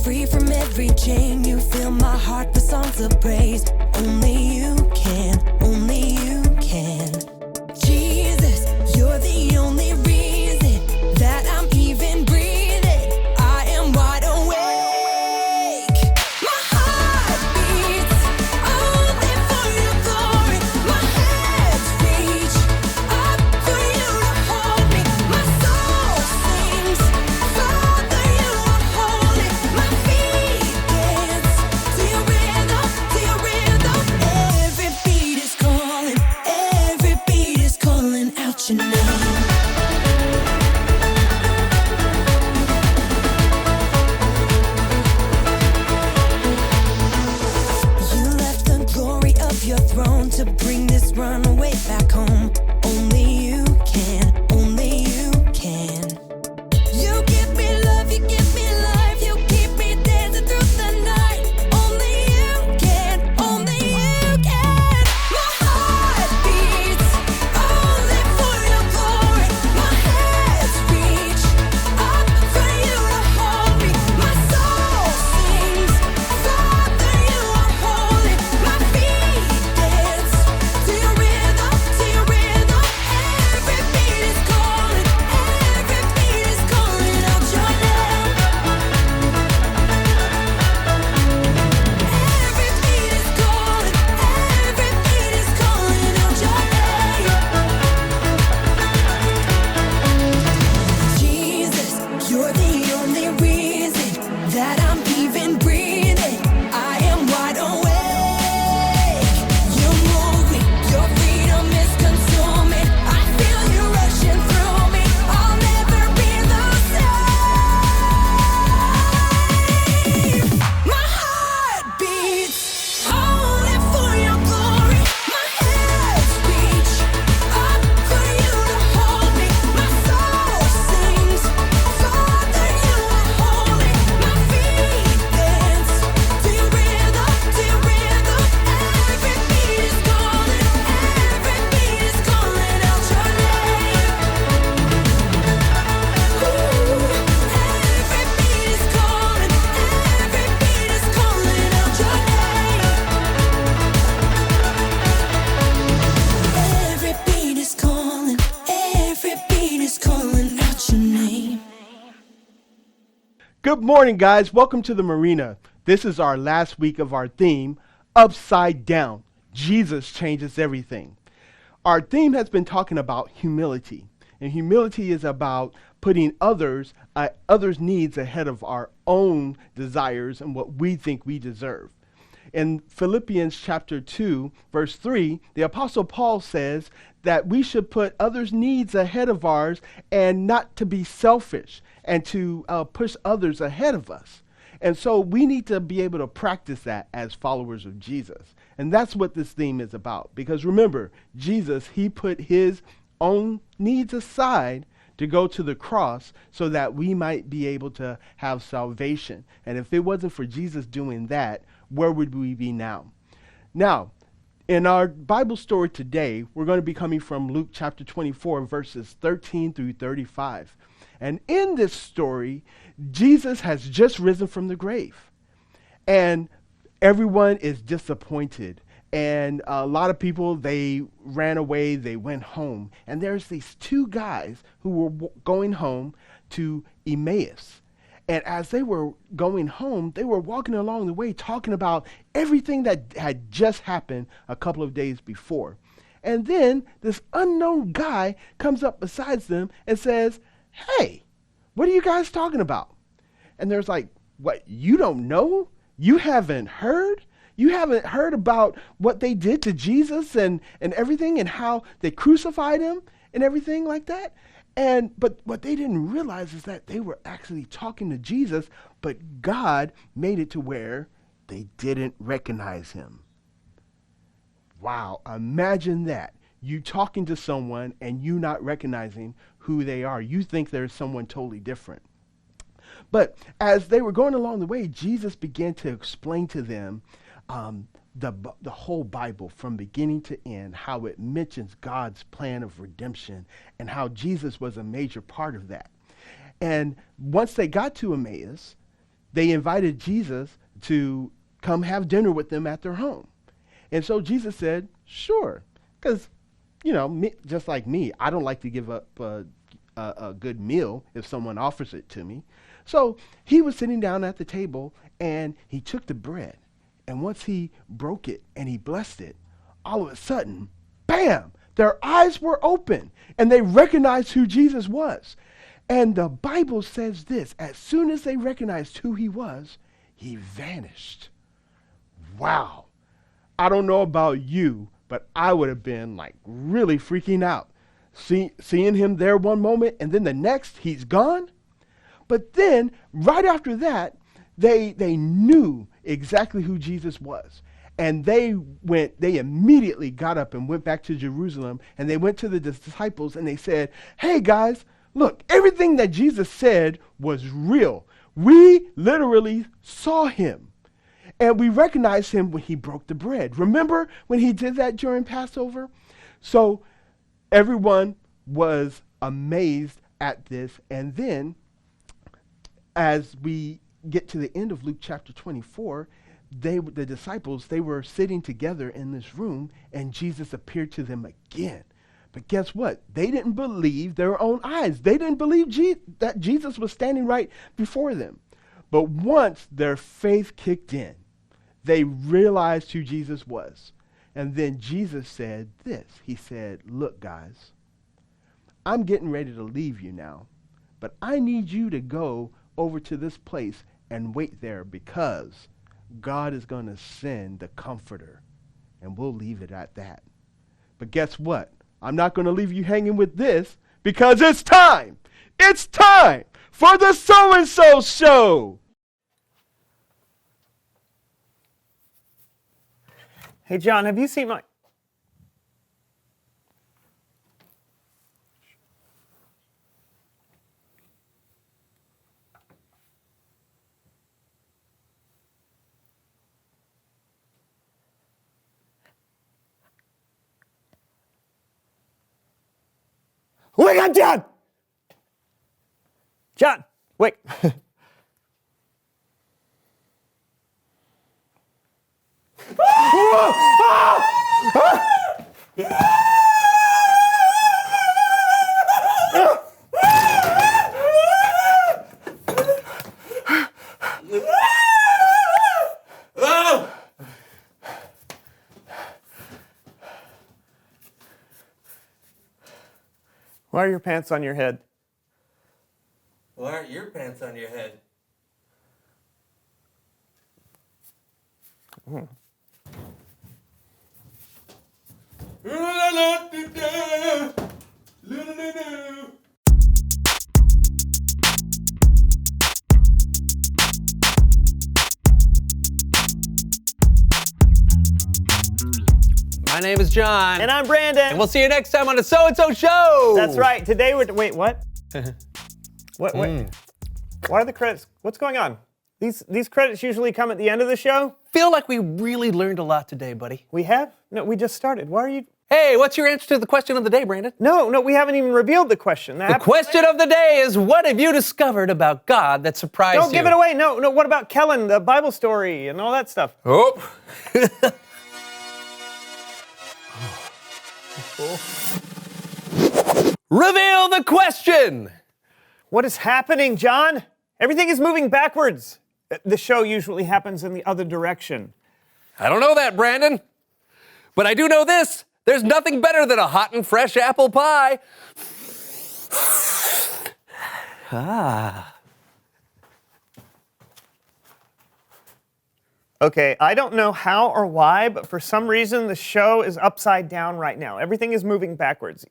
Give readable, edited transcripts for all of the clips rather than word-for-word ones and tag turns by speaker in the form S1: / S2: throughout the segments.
S1: free from every chain. You fill my heart with songs of praise. Only you can, only you can. Jesus, you're the only reason that I'm even breathing. I am wide awake. My heart beats only for your glory. My hands reach up for you to hold me. My soul sings, Father, you are holy. My feet dance to your rhythm, to your rhythm. Every beat is calling out your name. You left the glory of your throne to bring this runaway back home. Only you can, only you can. You give me love, you give me life, you keep me dancing through the night. Only you can, only you can. My heart beats only for your glory. My hands reach up for you to hold me. My soul sings, Father, you are holy. My feet dance to your rhythm, to your rhythm. Every beat is calling out your name. Every beat is calling out your name. Jesus, you're the only reason that I'm even breathing. I am wide awake. You move me, your freedom is consuming. I feel you rushing through me. I'll never be the same. My heart beats only for your glory. My hands reach up for you to hold me. My soul sings, Father, you are holy. My feet dance to your rhythm, to your rhythm. Every beat is calling out your name. Ooh, every beat is calling out your name. Every beat is calling out your name.
S2: Good morning, guys. Welcome to the Marina. This is our last week of our theme, Upside Down. Jesus changes everything. Our theme has been talking about humility. And humility is about putting others' needs ahead of our own desires and what we think we deserve. In Philippians chapter 2, verse 3, the Apostle Paul says that we should put others' needs ahead of ours and not to be selfish and to push others ahead of us. And so we need to be able to practice that as followers of Jesus. And that's what this theme is about. Because remember, Jesus, he put his own needs aside to go to the cross so that we might be able to have salvation. And if it wasn't for Jesus doing that, where would we be now? Now, in our Bible story today, we're going to be coming from Luke chapter 24, verses 13 through 35. And in this story, Jesus has just risen from the grave. And everyone is disappointed. And a lot of people, they ran away, they went home. And there's these two guys who were going home to Emmaus. And as they were going home, they were walking along the way talking about everything that had just happened a couple of days before. And then this unknown guy comes up beside them and says, "Hey, what are you guys talking about?" And there's like, "What, you don't know? You haven't heard? You haven't heard about what they did to Jesus and everything and how they crucified him and everything like that?" But what they didn't realize is that they were actually talking to Jesus, but God made it to where they didn't recognize him. Wow, imagine that. You talking to someone and you not recognizing who they are. You think there's someone totally different. But as they were going along the way, Jesus began to explain to them the whole Bible from beginning to end, how it mentions God's plan of redemption and how Jesus was a major part of that. And once they got to Emmaus, they invited Jesus to come have dinner with them at their home. And so Jesus said, sure, because, just like me, I don't like to give up a good meal if someone offers it to me. So he was sitting down at the table, and he took the bread. And once he broke it and he blessed it, all of a sudden, bam, their eyes were open, and they recognized who Jesus was. And the Bible says this: as soon as they recognized who he was, he vanished. Wow. I don't know about you, but I would have been like really freaking out. Seeing him there one moment, and then the next, he's gone. But then, right after that, they knew exactly who Jesus was. And they immediately got up and went back to Jerusalem, and they went to the disciples and they said, hey guys, look, everything that Jesus said was real. We literally saw him. And we recognized him when he broke the bread. Remember when he did that during Passover? So everyone was amazed at this. And then as we get to the end of Luke chapter 24, the disciples, they were sitting together in this room, and Jesus appeared to them again. But guess what? They didn't believe their own eyes. They didn't believe that Jesus was standing right before them. But once their faith kicked in, they realized who Jesus was. And then Jesus said this. He said, look, guys, I'm getting ready to leave you now, but I need you to go over to this place and wait there, because God is going to send the Comforter, and we'll leave it at that. But guess what? I'm not going to leave you hanging with this, because it's time. It's time for the So-and-So Show.
S3: Hey, John, have you seen my... Wake up, John! John, wait. Why are your pants on your head?
S4: Why aren't your pants on your head?
S5: My name is John.
S3: And I'm Brandon.
S5: And we'll see you next time on the So-and-So Show.
S3: That's right. Today we're... Wait, what? What? Why are the credits... What's going on? These credits usually come at the end of the show?
S5: Feel like we really learned a lot today, buddy.
S3: We have? No, we just started. Why are you...
S5: Hey, what's your answer to the question of the day, Brandon?
S3: No, we haven't even revealed the question.
S5: The question of the day is, what have you discovered about God that surprised you?
S3: Don't give it away. No, what about Kellen, the Bible story, and all that stuff?
S5: Oh. Reveal the question!
S3: What is happening, John? Everything is moving backwards. The show usually happens in the other direction.
S5: I don't know that, Brandon. But I do know this. There's nothing better than a hot and fresh apple pie.
S3: Okay, I don't know how or why, but for some reason the show is upside down right now. Everything is moving backwards.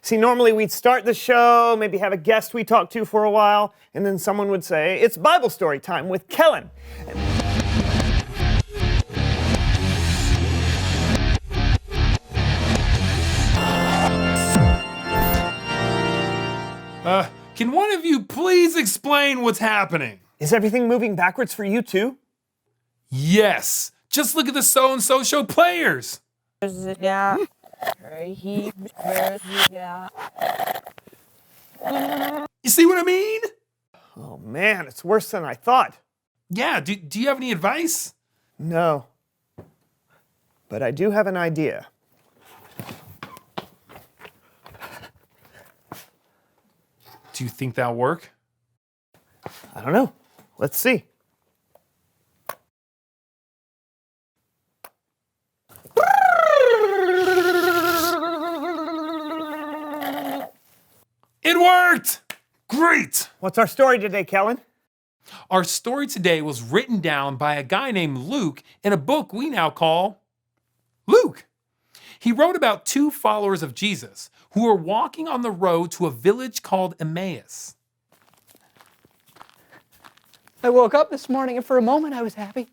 S3: See, normally we'd start the show, maybe have a guest we talk to for a while, and then someone would say, it's Bible story time with Kellen.
S6: Can one of you please explain what's happening?
S3: Is everything moving backwards for you too?
S6: Yes. Just look at the So-and-So Show players.
S7: You
S6: You see what I mean?
S3: Oh man, it's worse than I thought.
S6: Yeah, do you have any advice?
S3: No. But I do have an idea.
S6: Do you think that'll work?
S3: I don't know. Let's see.
S6: It worked! Great!
S3: What's our story today, Kellen?
S6: Our story today was written down by a guy named Luke in a book we now call Luke. He wrote about two followers of Jesus who were walking on the road to a village called Emmaus.
S7: I woke up this morning and for a moment I was happy.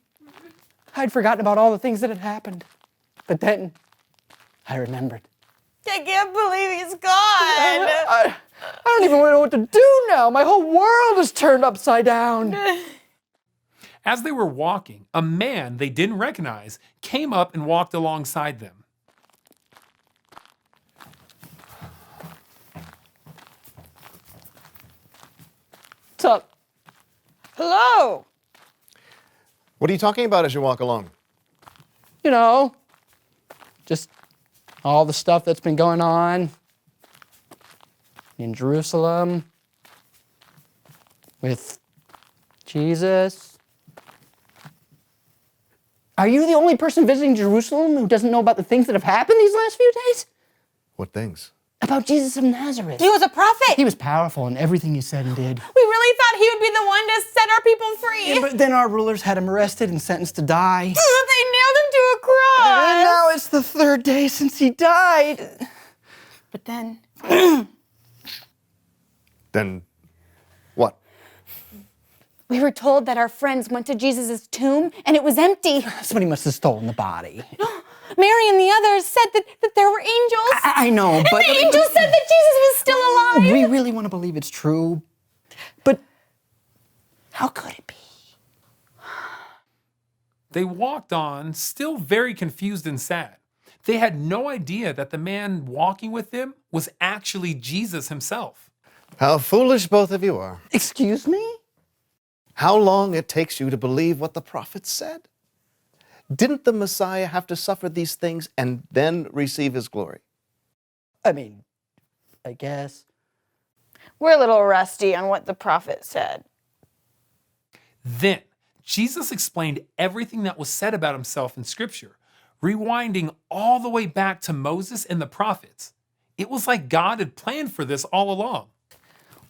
S7: I'd forgotten about all the things that had happened. But then I remembered.
S8: I can't believe he's gone.
S7: I don't even know what to do now. My whole world is turned upside down.
S6: As they were walking, a man they didn't recognize came up and walked alongside them.
S7: What's up?
S8: Hello.
S9: What are you talking about as you walk along?
S7: You know, just all the stuff that's been going on in Jerusalem with Jesus. Are you the only person visiting Jerusalem who doesn't know about the things that have happened these last few days?
S9: What things?
S7: About Jesus of Nazareth.
S8: He was a prophet.
S7: He was powerful in everything he said and did.
S8: We really thought he would be the one to set our people free.
S7: But then our rulers had him arrested and sentenced to die.
S8: They nailed him to a
S7: And
S8: cross.
S7: now it's the third day since he died.
S8: But then
S9: Then what?
S8: we were told that our friends went to Jesus' tomb and it was empty.
S7: Somebody must have stolen the body.
S8: Mary and the others said that there were angels.
S7: I know, but...
S8: the angels said that Jesus was still alive.
S7: We really want to believe it's true. But how could it be?
S6: They walked on, still very confused and sad. They had no idea that the man walking with them was actually Jesus himself.
S9: How foolish both of you are.
S7: Excuse me?
S9: How long it takes you to believe what the prophets said? Didn't the Messiah have to suffer these things and then receive his glory?
S7: I mean, I guess.
S8: We're a little rusty on what the prophet said.
S6: Then, Jesus explained everything that was said about himself in Scripture, rewinding all the way back to Moses and the prophets. It was like God had planned for this all along.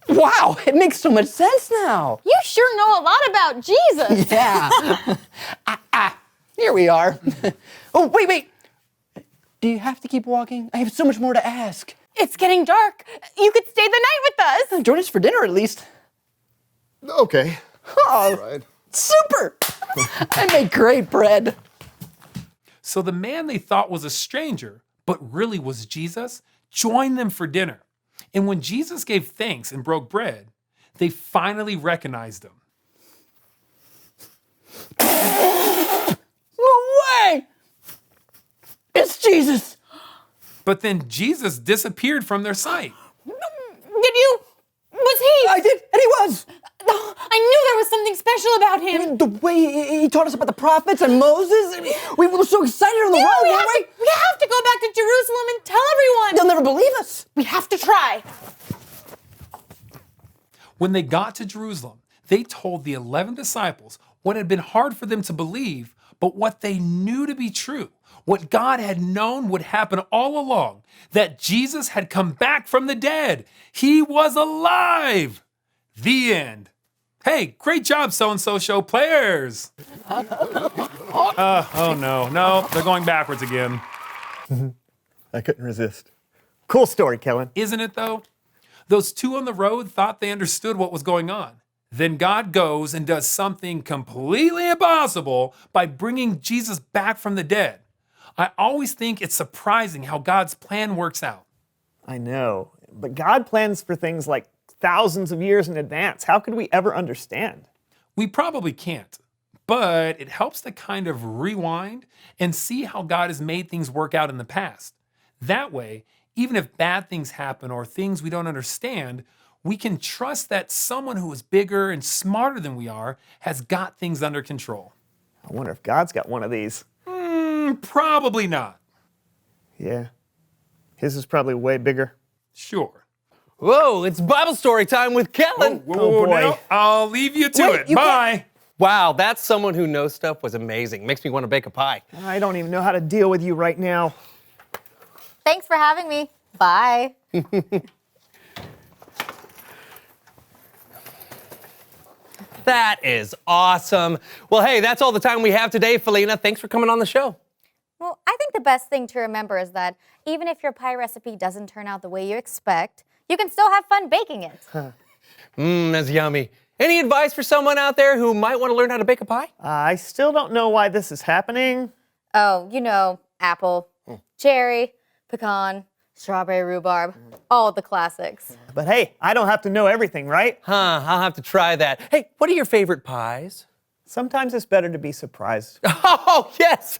S7: Wow, it makes so much sense now.
S8: You sure know a lot about Jesus.
S7: Yeah. Here we are. Oh, wait. Do you have to keep walking? I have so much more to ask.
S8: It's getting dark. You could stay the night with us.
S7: Join us for dinner at least.
S9: Okay.
S7: Oh,
S9: Right.
S7: super. I make great bread.
S6: So the man they thought was a stranger, but really was Jesus, joined them for dinner. And when Jesus gave thanks and broke bread, they finally recognized him.
S7: No way! It's Jesus.
S6: But then Jesus disappeared from their sight.
S8: Was he?
S7: I did, and he was.
S8: I knew there was something special about him.
S7: The way he taught us about the prophets and Moses, we were so excited on the road,
S8: we
S7: weren't we?
S8: have to go back to Jerusalem and tell everyone.
S7: They'll never believe us.
S8: We have to try.
S6: When they got to Jerusalem, they told the 11 disciples what had been hard for them to believe, but what they knew to be true, what God had known would happen all along, that Jesus had come back from the dead. He was alive. The end. Hey, great job, so-and-so show players. Oh no, they're going backwards again.
S3: I couldn't resist. Cool story, Kellen.
S6: Isn't it though? Those two on the road thought they understood what was going on. Then God goes and does something completely impossible by bringing Jesus back from the dead. I always think it's surprising how God's plan works out.
S3: I know, but God plans for things like thousands of years in advance. How could we ever understand?
S6: We probably can't, but it helps to kind of rewind and see how God has made things work out in the past. That way, even if bad things happen or things we don't understand, we can trust that someone who is bigger and smarter than we are has got things under control.
S3: I wonder if God's got one of these.
S6: Probably not.
S3: Yeah. His is probably way bigger.
S6: Sure.
S5: Whoa, it's Bible story time with Kellen.
S3: Oh, boy.
S6: Now I'll leave you to
S3: Wait,
S6: it.
S3: you
S6: Bye.
S5: Wow, that's someone who knows stuff was amazing. Makes me want to bake a pie.
S3: I don't even know how to deal with you right now.
S8: Thanks for having me. Bye.
S5: That is awesome. Well, hey, that's all the time we have today, Felina. Thanks for coming on the show.
S8: Well, I think the best thing to remember is that even if your pie recipe doesn't turn out the way you expect, you can still have fun baking it.
S5: That's yummy. Any advice for someone out there who might want to learn how to bake a pie?
S3: I still don't know why this is happening.
S8: Oh, you know, apple, cherry, pecan, strawberry rhubarb, all the classics.
S3: But hey, I don't have to know everything, right?
S5: I'll have to try that. Hey, what are your favorite pies?
S3: Sometimes it's better to be surprised.
S5: Oh, yes.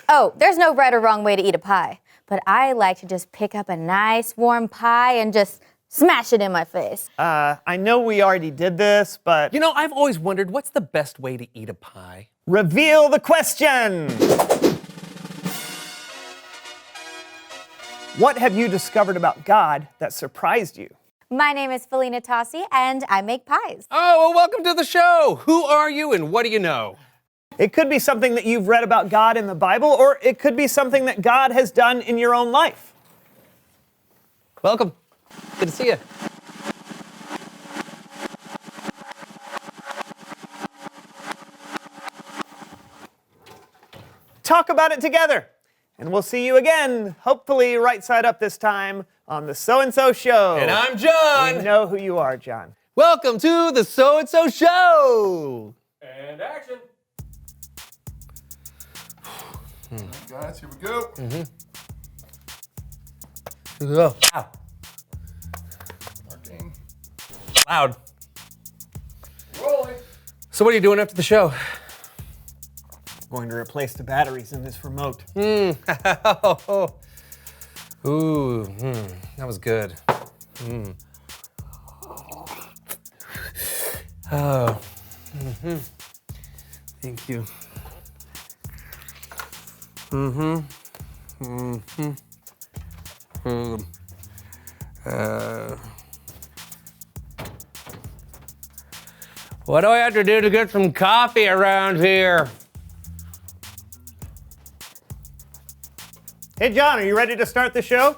S8: Oh, there's no right or wrong way to eat a pie, but I like to just pick up a nice warm pie and just smash it in my face.
S3: I know we already did this, but...
S5: You know, I've always wondered, what's the best way to eat a pie?
S3: Reveal the question! What have you discovered about God that surprised you?
S8: My name is Felina Tossi, and I make pies.
S5: Oh, well, welcome to the show. Who are you and what do you know?
S3: It could be something that you've read about God in the Bible, or it could be something that God has done in your own life.
S5: Welcome. Good to see you.
S3: Talk about it together. And we'll see you again, hopefully right side up this time, on the So-and-So Show.
S5: And I'm John.
S3: We know who you are, John.
S5: Welcome to the So-and-So Show. And action.
S10: Guys, here we go.
S5: Oh, wow.
S10: Marking.
S5: Loud.
S10: Rolling.
S5: So what are you doing after the show?
S3: Going to replace the batteries in this remote.
S5: Ooh, that was good. Oh, thank you. What do I have to do to get some coffee around here?
S3: Hey, John, are you ready to start the show?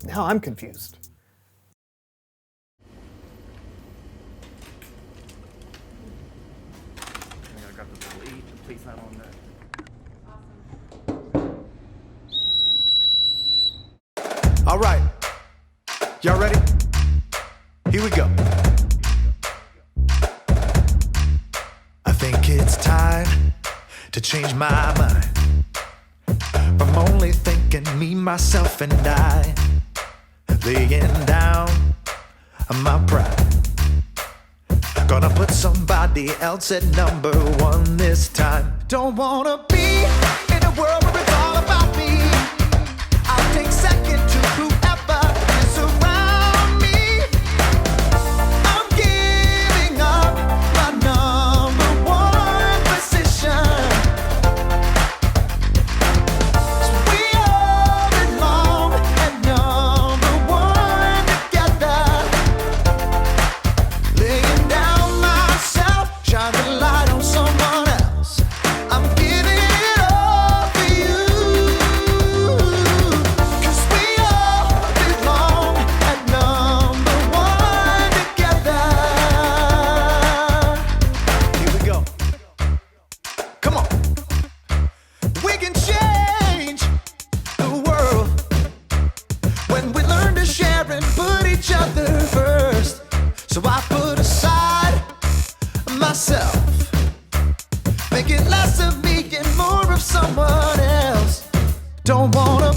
S3: Now I'm confused.
S11: All right, y'all ready? Here we go. I think it's time to change my mind from only thinking me, myself, and I, laying down my pride. Gonna put somebody else at number one this time. Don't wanna be in a world where it's all about me. I'll take second to whoever is around me. I'm giving up my number one position. So we all belong at number one together. Laying down myself, shine the light on someone else. I'm giving it all for you. 'Cause we all belong at number one together. Here we go. Come on. We can change the world when we learn to share and put each other first. So I put aside myself, make it less of me and more of someone else. Don't wanna